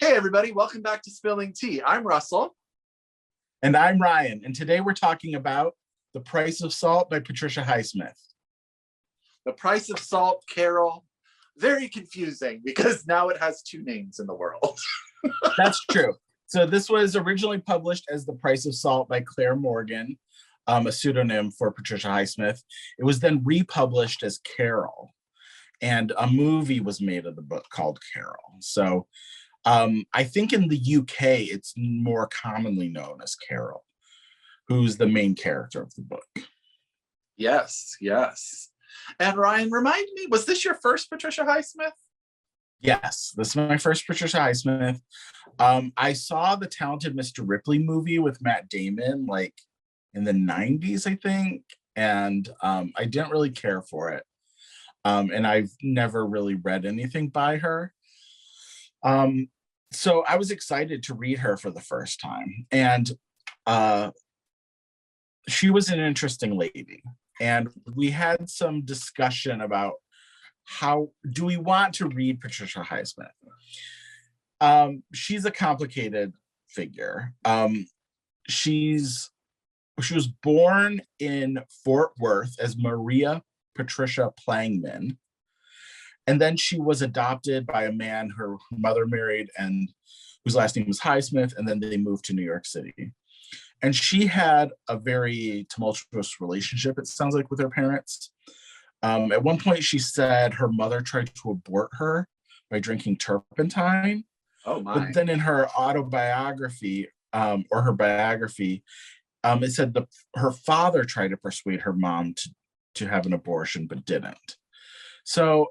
Hey, everybody. Welcome back to Spilling Tea. I'm Russell. And I'm Ryan. And today we're talking about The Price of Salt by Patricia Highsmith. The Price of Salt, Carol. Very confusing because now it has two names in the world. That's true. So this was originally published as The Price of Salt by Claire Morgan, a pseudonym for Patricia Highsmith. It was then republished as Carol. And a movie was made of the book called Carol. So I think in the UK, it's more commonly known as Carol, who's the main character of the book. Yes. And Ryan, remind me, was this your first Patricia Highsmith? Yes, this is my first Patricia Highsmith. I saw the Talented Mr. Ripley movie with Matt Damon, like in the 90s, I think. And I didn't really care for it. And I've never really read anything by her. So I was excited to read her for the first time. And she was an interesting lady. And we had some discussion about how do we want to read Patricia Highsmith? She's a complicated figure. She was born in Fort Worth as Maria Patricia Plangman. And then she was adopted by a man her mother married and whose last name was Highsmith. And then they moved to New York City. And she had a very tumultuous relationship, it sounds like, with her parents. At one point, she said her mother tried to abort her by drinking turpentine. Oh, my. But then in her autobiography, or her biography, it said her father tried to persuade her mom to have an abortion, but didn't. So,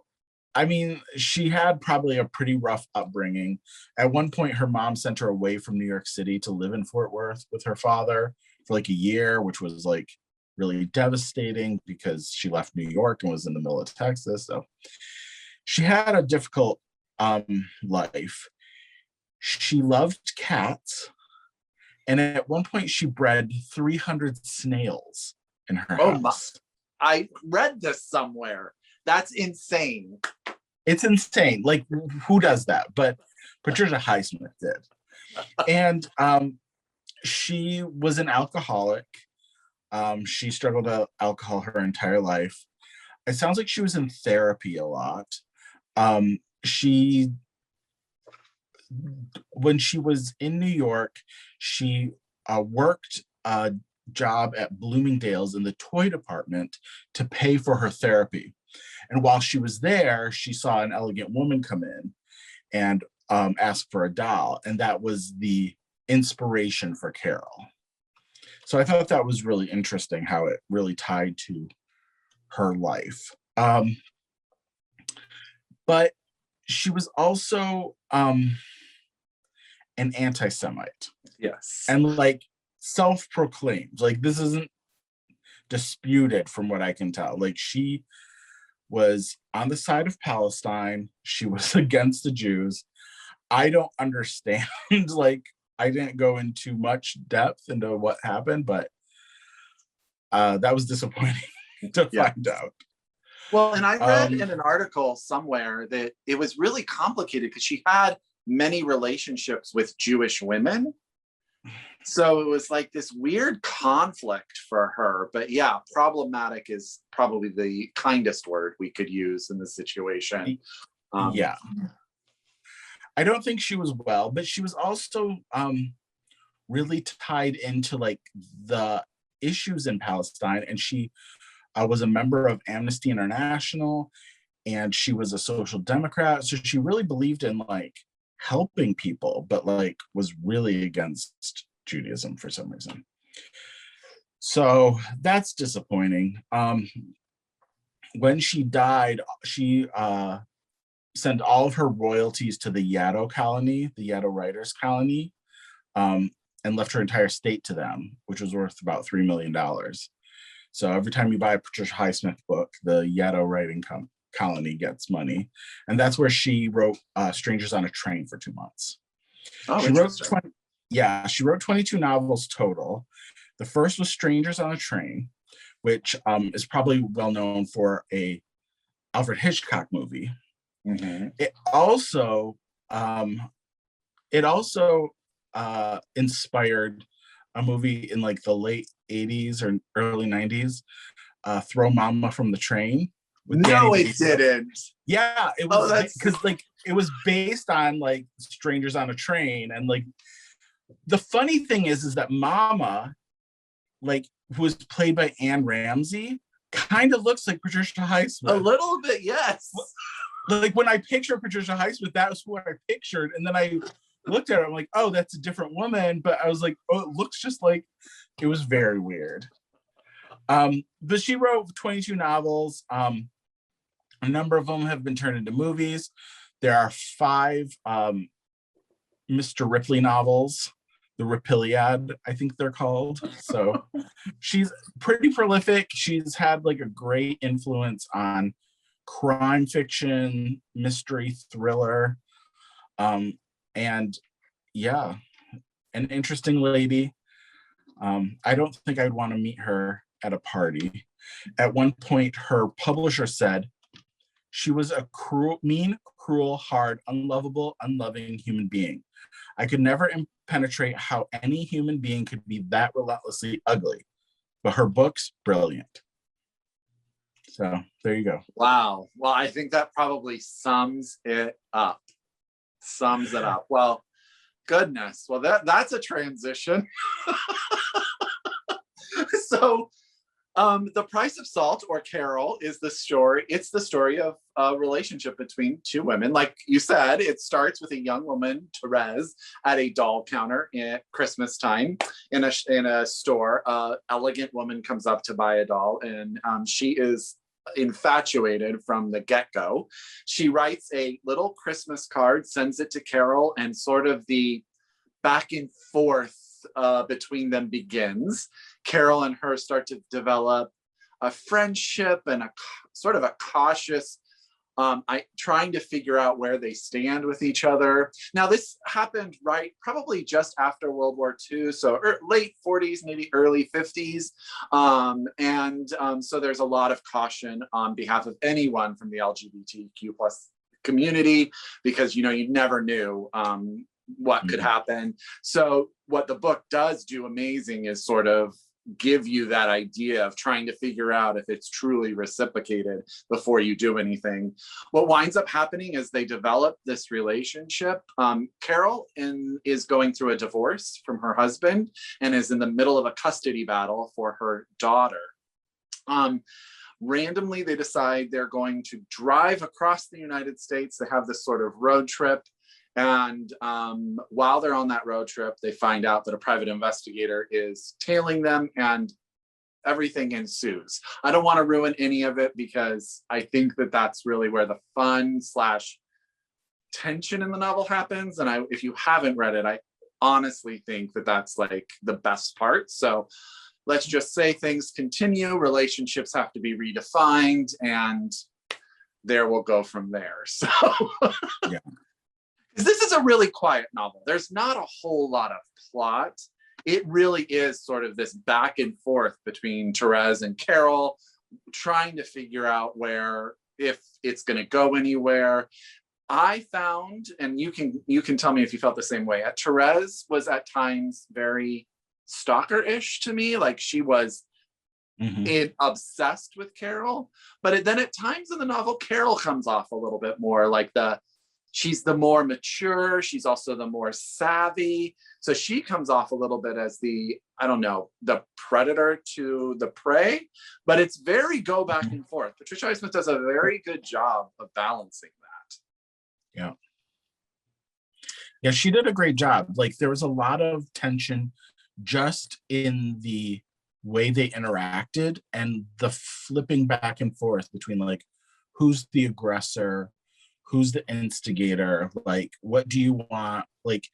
I mean, she had probably a pretty rough upbringing. At one point, her mom sent her away from New York City to live in Fort Worth with her father for like a year, which was like really devastating because she left New York and was in the middle of Texas. So she had a difficult life. She loved cats. And at one point, she bred 300 snails in her house. I read this somewhere. That's insane. It's insane. Like, who does that? But Patricia Highsmith did. And she was an alcoholic. She struggled with alcohol her entire life. It sounds like she was in therapy a lot. When she was in New York, she worked a job at Bloomingdale's in the toy department to pay for her therapy. And while she was there, she saw an elegant woman come in and ask for a doll. And that was the inspiration for Carol. So I thought that was really interesting how it really tied to her life. But she was also an anti-Semite. Yes. And like self-proclaimed. Like, this isn't disputed from what I can tell. Like, she was on the side of Palestine. She was against the Jews. I don't understand. Like, I didn't go into much depth into what happened, but that was disappointing to find out. Well, and I read in an article somewhere that it was really complicated because she had many relationships with Jewish women. So it was like this weird conflict for her. But yeah, problematic is probably the kindest word we could use in this situation. Yeah. I don't think she was well, but she was also really tied into like the issues in Palestine. And she was a member of Amnesty International, and she was a social democrat. So she really believed in like helping people, but like was really against Judaism for some reason. So that's disappointing. When she died, she sent all of her royalties to the Yaddo colony, the Yaddo writers colony, and left her entire estate to them, which was worth about $3 million. So every time you buy a Patricia Highsmith book, the Yaddo writing colony gets money. And that's where she wrote Strangers on a Train for 2 months. Oh, she wrote 22 novels total. The first was Strangers on a Train, which is probably well known for a Alfred Hitchcock movie. Mm-hmm. It also It also inspired a movie in like the late 80s or early 90s, Throw Mama from the Train with Danny No, it DeVito. didn't. Yeah, it Oh, was that's because like it was based on like strangers on a train, and like the funny thing is that Mama, like, who was played by Anne Ramsey, kind of looks like Patricia a Highsmith. little bit, yes. Like when I picture Patricia Highsmith, that was who I pictured, and then I looked at her, I'm like, oh, that's a different woman, but I was like, oh, it looks just like. It was very weird. But she wrote 22 novels. A number of them have been turned into movies. There are 5 Mr. Ripley novels, the Ripiliad, I think they're called. So she's pretty prolific. She's had like a great influence on crime fiction, mystery, thriller, and yeah, an interesting lady. I don't think I'd want to meet her at a party. At one point, her publisher said she was a mean, cruel, hard, unlovable, unloving human being. I could never penetrate how any human being could be that relentlessly ugly. But her book's brilliant. So there you go. Wow. Well, I think that probably sums it up. Well, goodness. Well, that's a transition. So The Price of Salt, or Carol, is the story. It's the story of a relationship between 2 women. Like you said, it starts with a young woman, Therese, at a doll counter at Christmas time in a store. An elegant woman comes up to buy a doll, and she is infatuated from the get-go. She writes a little Christmas card, sends it to Carol, and sort of the back and forth between them begins. Carol and her start to develop a friendship and a sort of a cautious trying to figure out where they stand with each other. Now, this happened probably just after World War II, so late 40s, maybe early 50s. So there's a lot of caution on behalf of anyone from the LGBTQ plus community, because, you never knew what could happen. So what the book does do amazing is sort of give you that idea of trying to figure out if it's truly reciprocated before you do anything. What winds up happening is they develop this relationship. Carol is going through a divorce from her husband and is in the middle of a custody battle for her daughter. Randomly, they decide they're going to drive across the United States to have this sort of road trip. And while they're on that road trip, they find out that a private investigator is tailing them, and everything ensues. I don't want to ruin any of it, because I think that that's really where the fun / tension in the novel happens. And if you haven't read it, I honestly think that that's like the best part. So let's just say things continue, relationships have to be redefined, and there we'll go from there. So yeah. This is a really quiet novel. There's not a whole lot of plot. It really is sort of this back and forth between Therese and Carol, trying to figure out if it's going to go anywhere. I found, and you can tell me if you felt the same way, Therese was at times very stalker-ish to me. Like, she was obsessed with Carol. But then at times in the novel, Carol comes off a little bit more like she's the more mature. She's also the more savvy. So she comes off a little bit as the predator to the prey, but it's very go back and forth. Patricia Highsmith does a very good job of balancing that. Yeah. Yeah, she did a great job. Like, there was a lot of tension just in the way they interacted and the flipping back and forth between like, who's the aggressor, who's the instigator, like, what do you want? Like,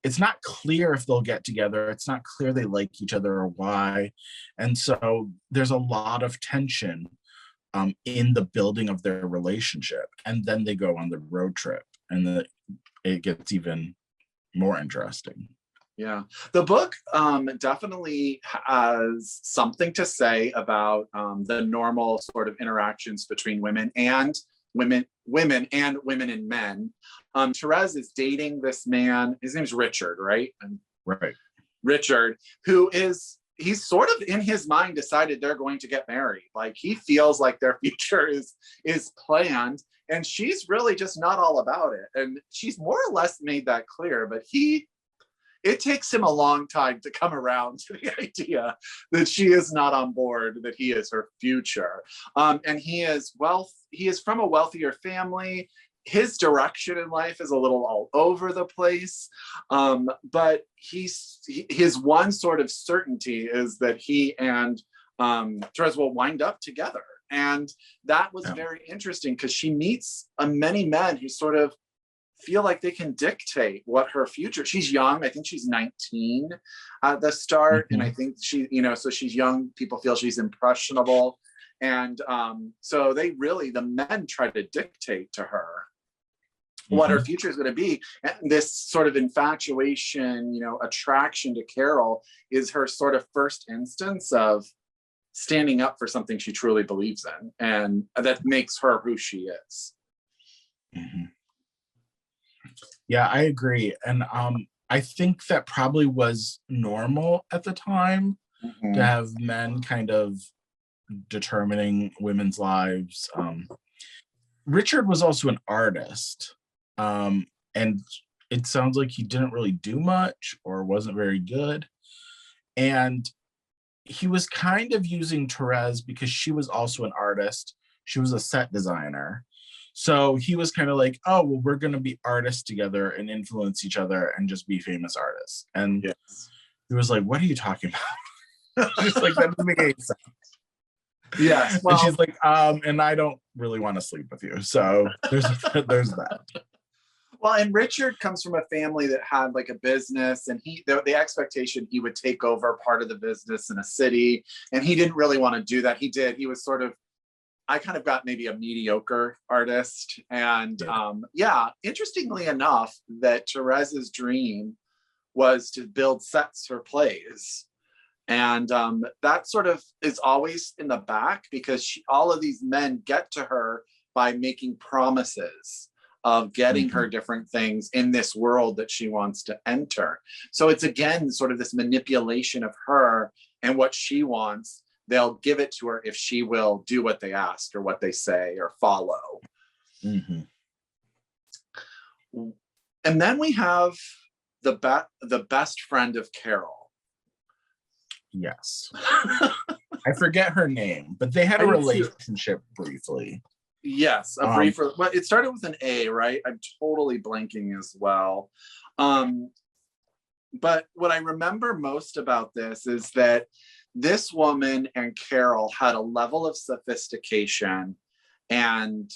it's not clear if they'll get together. It's not clear they like each other or why. And so there's a lot of tension in the building of their relationship. And then they go on the road trip, and it gets even more interesting. Yeah, the book definitely has something to say about the normal sort of interactions between women and women and women and men. Therese is dating this man. His name's Richard, right? Right. Richard, he's sort of in his mind decided they're going to get married. Like he feels like their future is planned, and she's really just not all about it. And she's more or less made that clear, but it takes him a long time to come around to the idea that she is not on board, that he is her future. And he is from a wealthier family. His direction in life is a little all over the place. But his one sort of certainty is that he and Therese will wind up together. And that was very interesting because she meets many men who sort of feel like they can dictate what her future. She's young. I think she's 19 at the start. And I think so she's young. People feel she's impressionable. And so the men try to dictate to her what her future is going to be. And this sort of infatuation, attraction to Carol is her sort of first instance of standing up for something she truly believes in. And that makes her who she is. Mm-hmm. Yeah, I agree. And I think that probably was normal at the time to have men kind of determining women's lives. Richard was also an artist. And it sounds like he didn't really do much or wasn't very good. And he was kind of using Therese because she was also an artist. She was a set designer. So he was kind of like, oh, well, we're going to be artists together and influence each other and just be famous artists. And he was like, what are you talking about? She's like, that doesn't make any sense. Yes. Well, and she's like, and I don't really want to sleep with you. So there's that. Well, and Richard comes from a family that had like a business, and the expectation he would take over part of the business in a city, and he didn't really want to do that. He was sort of, I kind of got maybe a mediocre artist. And interestingly enough, that Therese's dream was to build sets for plays. And that sort of is always in the back because all of these men get to her by making promises of getting her different things in this world that she wants to enter. So it's again, sort of this manipulation of her and what she wants. They'll give it to her if she will do what they ask or what they say or follow. And then we have the best friend of Carol. Yes. I forget her name, but they had a relationship briefly. Yes, a brief. Well, it started with an A, right? I'm totally blanking as well. But what I remember most about this is that this woman and Carol had a level of sophistication and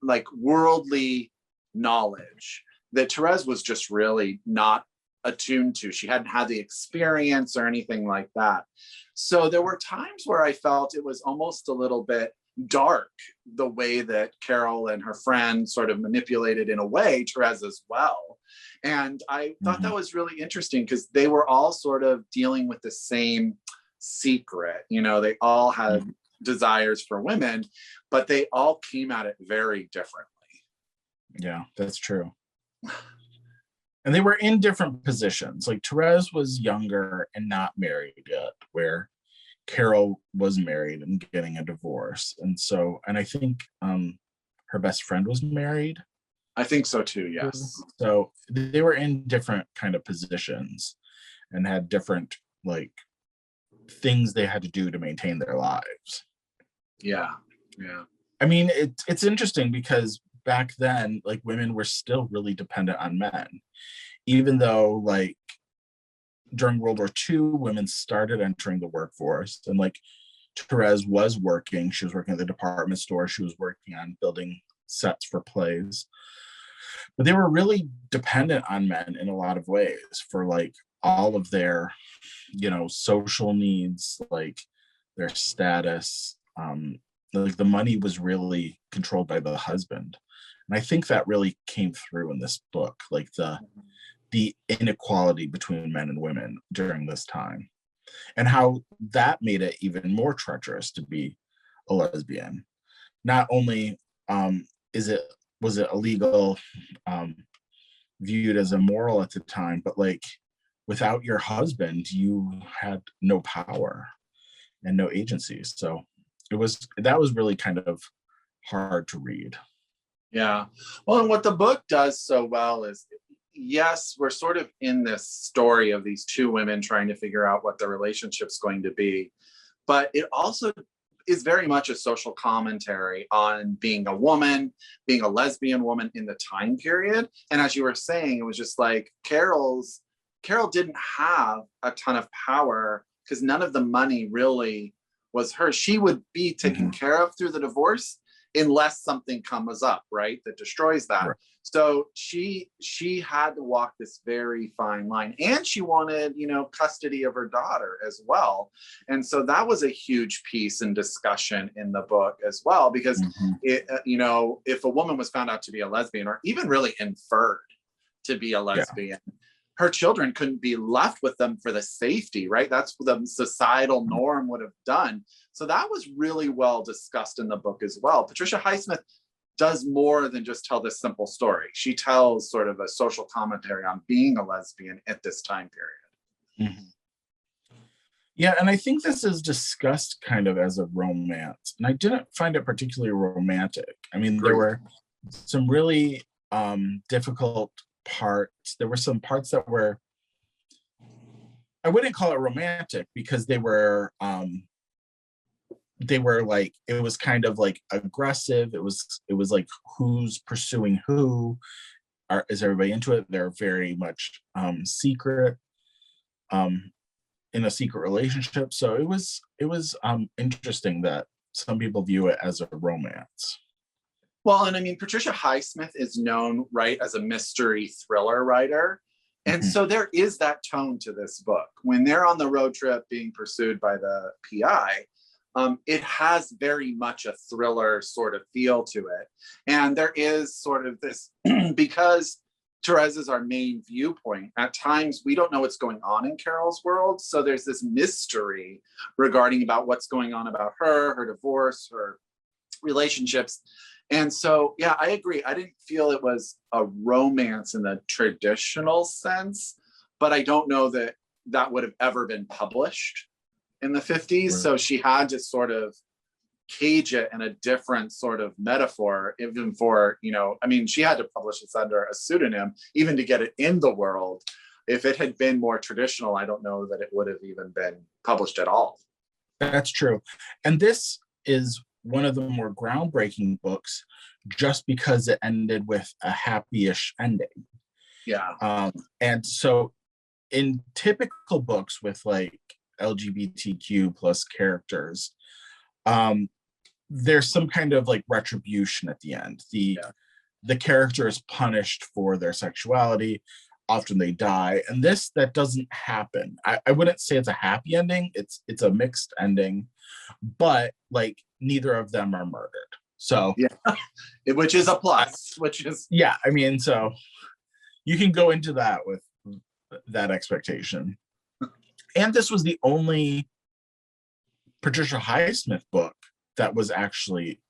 like worldly knowledge that Therese was just really not attuned to. She hadn't had the experience or anything like that. So there were times where I felt it was almost a little bit dark, the way that Carol and her friend sort of manipulated, in a way, Therese as well. And I thought that was really interesting because they were all sort of dealing with the same secret. They all had desires for women, but they all came at it very differently. Yeah, that's true. And they were in different positions. Like Therese was younger and not married yet, where Carol was married and getting a divorce. And I think her best friend was married. I think so too, yes. So they were in different kind of positions and had different like things they had to do to maintain their lives. Yeah. I mean, it's interesting because back then, like, women were still really dependent on men, even though like during World War II, women started entering the workforce, and like Therese was working. She was working at the department store. She was working on building sets for plays. But they were really dependent on men in a lot of ways for like all of their, social needs, like their status. Like the money was really controlled by the husband. And I think that really came through in this book, like the inequality between men and women during this time, and how that made it even more treacherous to be a lesbian. Not only was it illegal, viewed as immoral at the time, but like without your husband, you had no power and no agency. So that was really kind of hard to read. Yeah. Well, and what the book does so well is, yes, we're sort of in this story of these two women trying to figure out what their relationship's going to be, but it also is very much a social commentary on being a woman, being a lesbian woman in the time period. And as you were saying, it was just like Carol didn't have a ton of power because none of the money really was hers. She would be taken care of through the divorce unless something comes up, right, that destroys that. Right. So she had to walk this very fine line, and she wanted, custody of her daughter as well. And so that was a huge piece in discussion in the book as well, because if a woman was found out to be a lesbian, or even really inferred to be a lesbian, her children couldn't be left with them for the safety, right? That's what the societal norm would have done. So that was really well discussed in the book as well. Patricia Highsmith does more than just tell this simple story. She tells sort of a social commentary on being a lesbian at this time period. Mm-hmm. Yeah, and I think this is discussed kind of as a romance, and I didn't find it particularly romantic. I mean, there were some really difficult parts. There were some parts that were, I wouldn't call it romantic, because they were like, it was kind of like aggressive. It was like, who's pursuing who? Is everybody into it? They're very much secret, in a secret relationship. So it was interesting that some people view it as a romance. Well, and I mean, Patricia Highsmith is known, right, as a mystery thriller writer. And so there is that tone to this book. When they're on the road trip being pursued by the PI, it has very much a thriller sort of feel to it. And there is sort of this, because Therese is our main viewpoint, at times we don't know what's going on in Carol's world. So there's this mystery regarding about what's going on about her divorce, her relationships. And so, yeah, I agree. I didn't feel it was a romance in the traditional sense, but I don't know that that would have ever been published in the 50s. Right. So she had to sort of cage it in a different sort of metaphor, even for, I mean, she had to publish this under a pseudonym, even to get it in the world. If it had been more traditional, I don't know that it would have even been published at all. That's true. And this is one of the more groundbreaking books, just because it ended with a happy-ish ending. Yeah. And so in typical books with like LGBTQ plus characters, there's some kind of like retribution at the end. The character is punished for their sexuality. Often they die. And that doesn't happen. I wouldn't say it's a happy ending. It's a mixed ending, but like neither of them are murdered. So yeah, which is a plus, yeah, I mean, so you can go into that with that expectation. And this was the only Patricia Highsmith book that was actually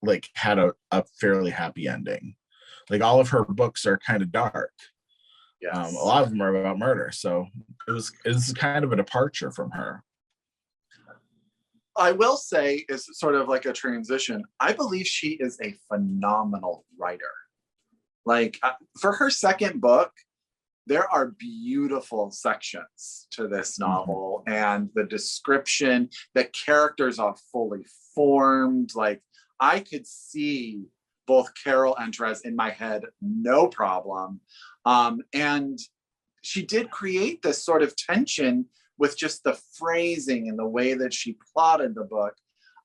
like had a fairly happy ending. Like all of her books are kind of dark. Yes. A lot of them are about murder. So it was kind of a departure from her. I will say, is sort of like a transition, I believe she is a phenomenal writer. Like for her second book, there are beautiful sections to this novel, and the description, the characters are fully formed. Like I could see both Carol and Therese in my head, no problem. And she did create this sort of tension with just the phrasing and the way that she plotted the book.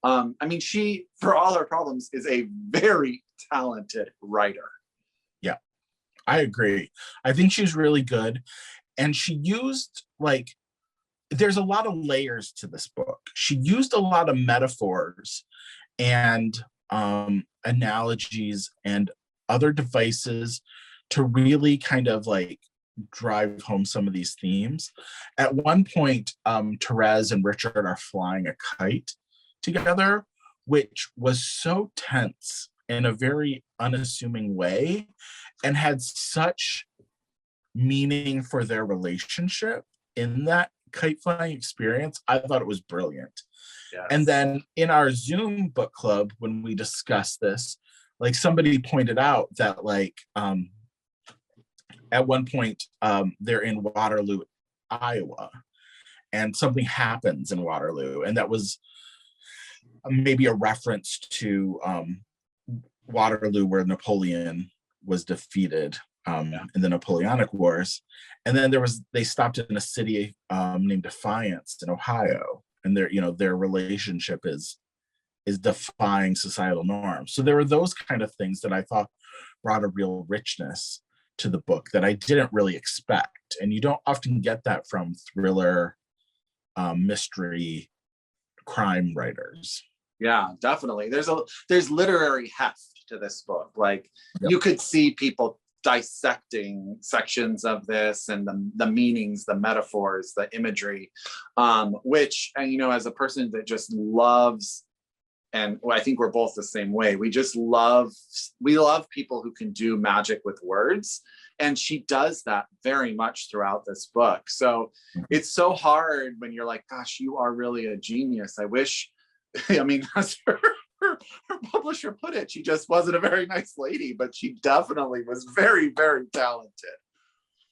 I mean, she, for all her problems, is a very talented writer. Yeah, I agree. I think she's really good. And she used, like, there's a lot of layers to this book. She used a lot of metaphors and analogies and other devices to really kind of like drive home some of these themes. At one point, Therese and Richard are flying a kite together, which was so tense in a very unassuming way and had such meaning for their relationship in that kite flying experience. I thought it was brilliant. Yes. And then in our Zoom book club, when we discussed this, like somebody pointed out that like at one point they're in Waterloo, Iowa, and something happens in Waterloo, and that was maybe a reference to Waterloo, where Napoleon was defeated in the Napoleonic Wars. And then they stopped in a city named Defiance in Ohio, and their relationship is defying societal norms. So there were those kind of things that I thought brought a real richness to the book that I didn't really expect. And you don't often get that from thriller, mystery, crime writers. Yeah, definitely. There's literary heft to this book. Like, you could see people dissecting sections of this and the meanings, the metaphors, the imagery, which, as a person that just loves, and I think we're both the same way, we love people who can do magic with words. And she does that very much throughout this book. So it's so hard when you're like, gosh, you are really a genius. I wish, as her publisher put it, she just wasn't a very nice lady, but she definitely was very, very talented.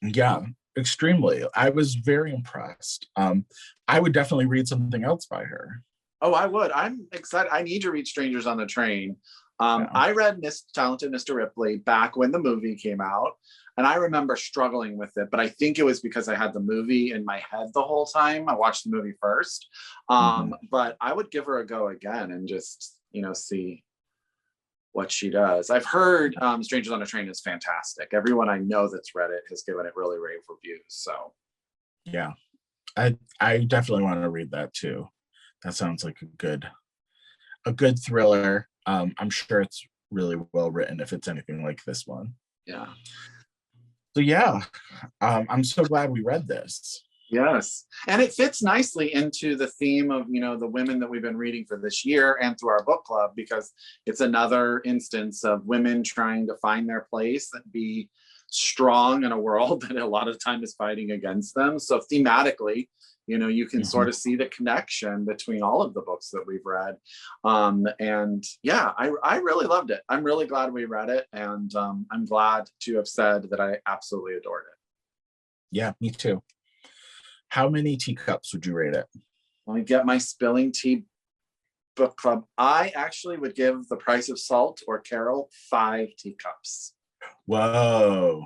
Yeah, extremely. I was very impressed. I would definitely read something else by her. Oh, I would. I'm excited. I need to read Strangers on the Train. I read Talented Mr. Ripley back when the movie came out, and I remember struggling with it, but I think it was because I had the movie in my head the whole time. I watched the movie first, but I would give her a go again and just, see what she does. I've heard Strangers on a Train is fantastic. Everyone I know that's read it has given it really rave reviews. So yeah, I definitely want to read that too. That sounds like a good thriller. I'm sure it's really well written if it's anything like this one. Yeah. So yeah, I'm so glad we read this. Yes. And it fits nicely into the theme of, the women that we've been reading for this year and through our book club, because it's another instance of women trying to find their place and be strong in a world that a lot of time is fighting against them. So thematically, you can sort of see the connection between all of the books that we've read. And yeah, I really loved it. I'm really glad we read it. And I'm glad to have said that I absolutely adored it. Yeah, me too. How many teacups would you rate it? Let me get my Spilling Tea book club. I actually would give The Price of Salt or Carol 5 teacups. Whoa.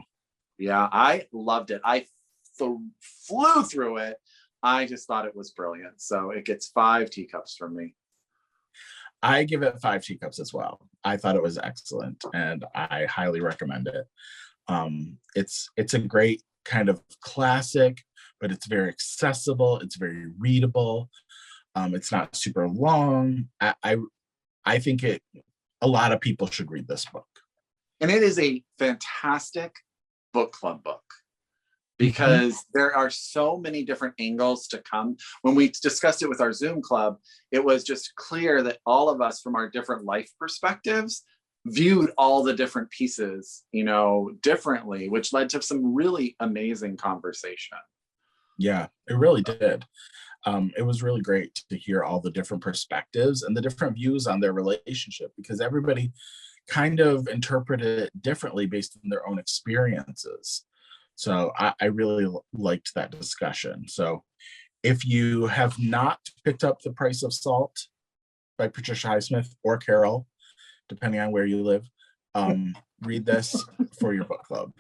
Yeah, I loved it. I flew through it. I just thought it was brilliant. So it gets 5 teacups from me. I give it 5 teacups as well. I thought it was excellent and I highly recommend it. It's a great kind of classic, but it's very accessible. It's very readable. It's not super long. I think a lot of people should read this book. And it is a fantastic book club book, because there are so many different angles to come. When we discussed it with our Zoom club, it was just clear that all of us from our different life perspectives viewed all the different pieces, differently, which led to some really amazing conversation. Yeah, it really did. It was really great to hear all the different perspectives and the different views on their relationship, because everybody kind of interpreted it differently based on their own experiences. So I really liked that discussion. So if you have not picked up The Price of Salt by Patricia Highsmith or Carol, depending on where you live, read this for your book club.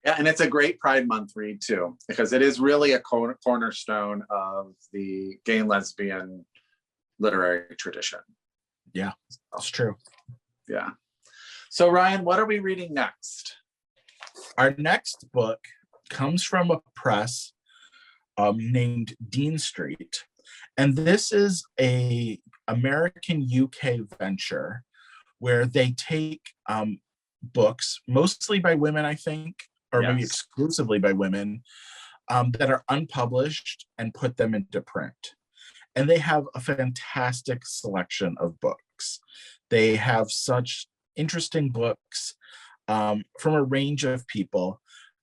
Yeah, and it's a great Pride Month read too, because it is really a cornerstone of the gay and lesbian literary tradition. Yeah, that's true. Yeah. So Ryan, what are we reading next? Our next book comes from a press named Dean Street. And this is a American UK venture where they take books, mostly by women, I think, or maybe exclusively by women, that are unpublished and put them into print. And they have a fantastic selection of books. They have such interesting books from a range of people.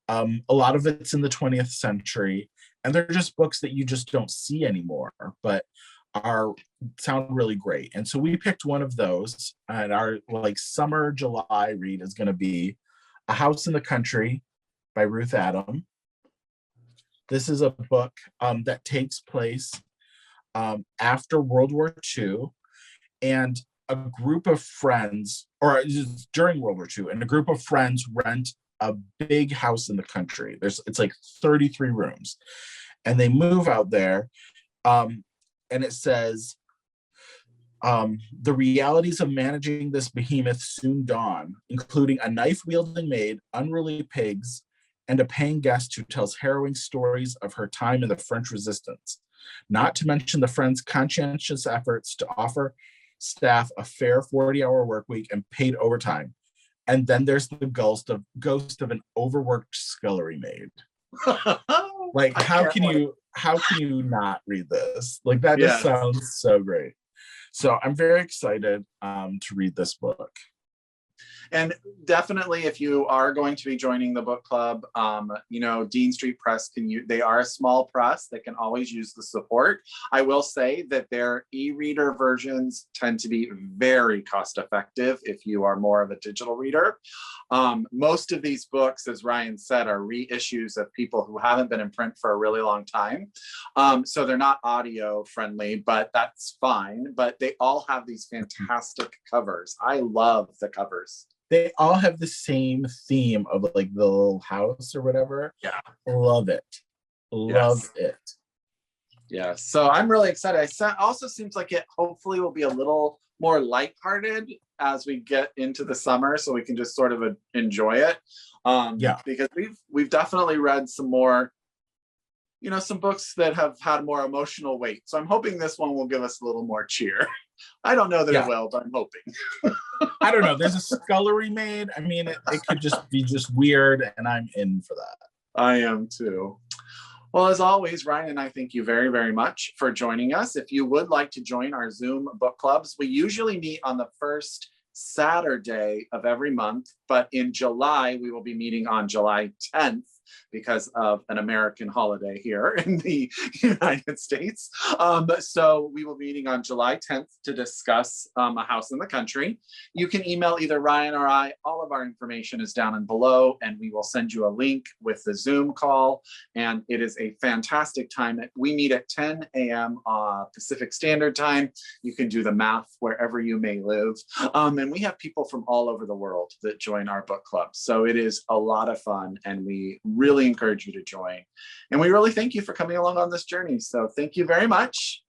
A lot of it's in the 20th century, and they're just books that you just don't see anymore, but sound really great. And so we picked one of those, and our like summer July read is going to be A House in the Country by Ruth Adam. This is a book that takes place after World War II, and a group of friends, or during World War II, and a group of friends rent a big house in the country. It's like 33 rooms, and they move out there. And it says, the realities of managing this behemoth soon dawn, including a knife-wielding maid, unruly pigs, and a paying guest who tells harrowing stories of her time in the French Resistance. Not to mention the friends' conscientious efforts to offer staff a fair 40-hour work week and paid overtime. And then there's the ghost of an overworked scullery maid. Like, how can you not read this? Like, that just sounds so great. So I'm very excited to read this book. And definitely, if you are going to be joining the book club, Dean Street Press they are a small press that can always use the support. I will say that their e-reader versions tend to be very cost effective if you are more of a digital reader. Most of these books, as Ryan said, are reissues of people who haven't been in print for a really long time. So they're not audio friendly, but that's fine. But they all have these fantastic covers. I love the covers. They all have the same theme of like the little house or whatever. Yeah. Love it. Love it. Yeah. So I'm really excited. It also seems like it hopefully will be a little more lighthearted as we get into the summer, so we can just sort of enjoy it. Because we've definitely read some more, some books that have had more emotional weight. So I'm hoping this one will give us a little more cheer. I don't know that it will, but I'm hoping. I don't know. There's a scullery maid. I mean, it could just be just weird, and I'm in for that. I am too. Well, as always, Ryan and I thank you very, very much for joining us. If you would like to join our Zoom book clubs, we usually meet on the first Saturday of every month, but in July, we will be meeting on July 10th. Because of an American holiday here in the United States. So we will be meeting on July 10th to discuss A House in the Country. You can email either Ryan or I. All of our information is down and below, and we will send you a link with the Zoom call. And it is a fantastic time. We meet at 10 a.m. Pacific Standard Time. You can do the math wherever you may live. And we have people from all over the world that join our book club. So it is a lot of fun, and we really encourage you to join. And we really thank you for coming along on this journey. So thank you very much.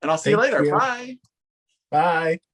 And I'll see you later. Bye. Bye.